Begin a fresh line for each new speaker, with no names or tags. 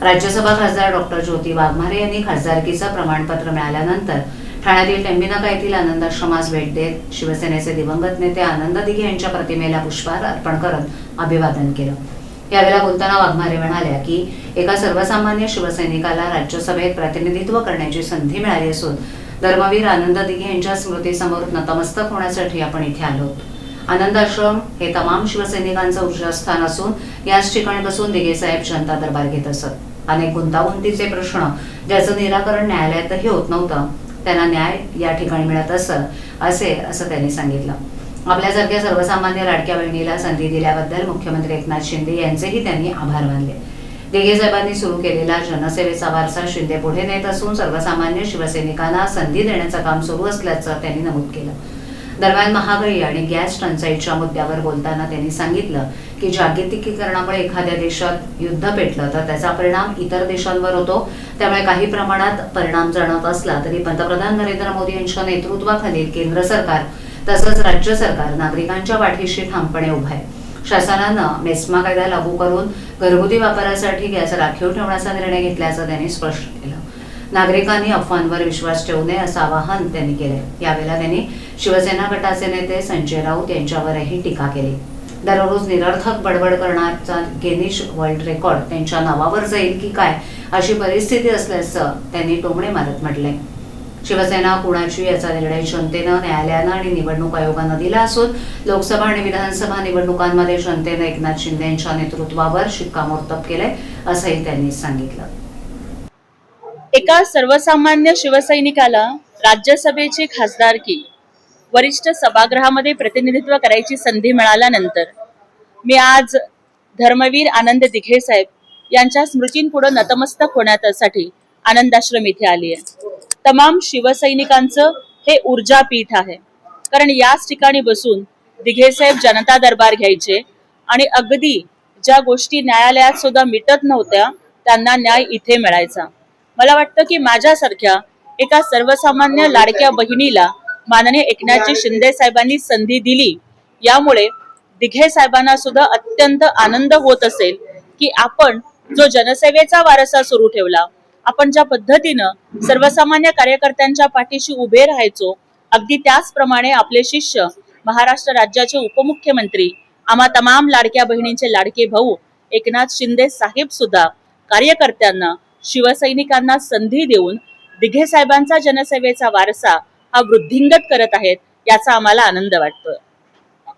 राज्यसभा खासदार डॉक्टर ज्योती वाघमारे यांनी खासदारकीचं प्रमाणपत्र मिळाल्यानंतर ठाण्यातील टेंबिनाका येथील आनंद आश्रमास भेट देत शिवसेनेचे दिवंगत नेते आनंद दिघे यांच्या प्रतिमेला पुष्पहार अर्पण करत अभिवादन केलं। यावेळी बोलताना वाघमारे म्हणाल्या की एका सर्वसामान्य शिवसैनिकाला राज्यसभेत प्रतिनिधित्व करण्याची संधी मिळाली असून धर्मवीर आनंद दिघे यांच्या स्मृतीसमोर नतमस्तक होण्यासाठी आपण इथे आलो। आनंद आश्रम हे तमाम शिवसैनिकांचं ऊर्जास्थान असून याच ठिकाणी बसून दिघे साहेब जनता दरबार घेत असत। अनेक गुंतागुंतीचे प्रश्न ज्याचं निराकरण न्यायालयातही होत नव्हतं त्यांना न्याय या ठिकाणी मिळत असं त्यांनी सांगितलं। आपल्यासारख्या सर्वसामान्य लाडक्या बहिणीला संधी दिल्याबद्दल मुख्यमंत्री एकनाथ शिंदे यांचेही त्यांनी आभार मानले। दिघे साहेबांनी सुरू केलेला जनसेवेचा वारसा शिंदे पुढे नेत असून सर्वसामान्य शिवसैनिकांना संधी देण्याचं काम सुरू असल्याचं त्यांनी नमूद केलं। दरम्यान महागाई आणि गॅस टंचाईच्या मुद्द्यावर बोलताना त्यांनी सांगितलं की जागतिकीकरणामुळे एखाद्या देशात युद्ध पेटलं तर त्याचा परिणाम इतर देशांवर होतो, त्यामुळे काही प्रमाणात परिणाम जाणवत असला तरी पंतप्रधान नरेंद्र मोदी यांच्या नेतृत्वाखालील केंद्र सरकार तसंच राज्य सरकार नागरिकांच्या पाठीशी ठामपणे उभं आहे। शासनानं मेस्मा कायदा लागू करून घरगुती वापरासाठी गॅस राखीव ठेवण्याचा निर्णय घेतल्याचं त्यांनी स्पष्ट केलं। नागरिकांनी अफवांवर विश्वास ठेवू नये असं आवाहन त्यांनी केलंय। यावेळेला त्यांनी शिवसेना गटाचे नेते संजय राऊत यांच्यावरही टीका केली। दररोज निरर्थक बडबड करण्याचा गिनीज वर्ल्ड रेकॉर्ड त्यांच्या नावावर जाईल की काय अशी परिस्थिती असल्याचं त्यांनी टोमणे मारत म्हटलंय। शिवसेना कुणाची याचा निर्णय जनतेनं, न्यायालयानं आणि निवडणूक आयोगानं दिला असून लोकसभा आणि विधानसभा निवडणुकांमध्ये जनतेनं एकनाथ शिंदे यांच्या नेतृत्वावर शिक्कामोर्तब केलंय असंही त्यांनी सांगितलं।
एका सर्वसामान्य शिवसैनिकाला राज्यसभेची खासदारकी वरिष्ठ सभागृहामध्ये प्रतिनिधित्व करायची संधी मिळाल्यानंतर मी आज धर्मवीर आनंद दिघे साहेब यांच्या स्मृतींपुढे नतमस्तक होण्यासाठी आनंद आश्रम इथे आली आहे। तमाम शिवसैनिकांचं हे ऊर्जापीठ आहे, कारण याच ठिकाणी बसून दिघे साहेब जनता दरबार घ्यायचे आणि अगदी ज्या गोष्टी न्यायालयात सुद्धा मिटत नव्हत्या त्यांना न्याय इथे मिळायचा। मला वाटतं की माझ्यासारख्या एका सर्वसामान्य लाडक्या बहिणीला माननीय एकनाथजी शिंदे साहेबांनी संधी दिली, यामुळे दिघे साहेबांना सुद्धा अत्यंत आनंद होत असेल की आपण जो जनसेवेचा वारसा सुरू ठेवला, आपण ज्या पद्धतीनं सर्वसामान्य कार्यकर्त्यांच्या पाठीशी उभे राहायचो, अगदी त्याचप्रमाणे आपले शिष्य महाराष्ट्र राज्याचे उपमुख्यमंत्री, आम्हा तमाम लाडक्या बहिणींचे लाडके भाऊ एकनाथ शिंदे साहेब सुद्धा कार्यकर्त्यांना, शिवसैनिकांना संधी देऊन दिघे साहेबांचा जनसेवेचा वारसा हा वृद्धिंगत करत आहेत, याचा आम्हाला आनंद वाटतोय।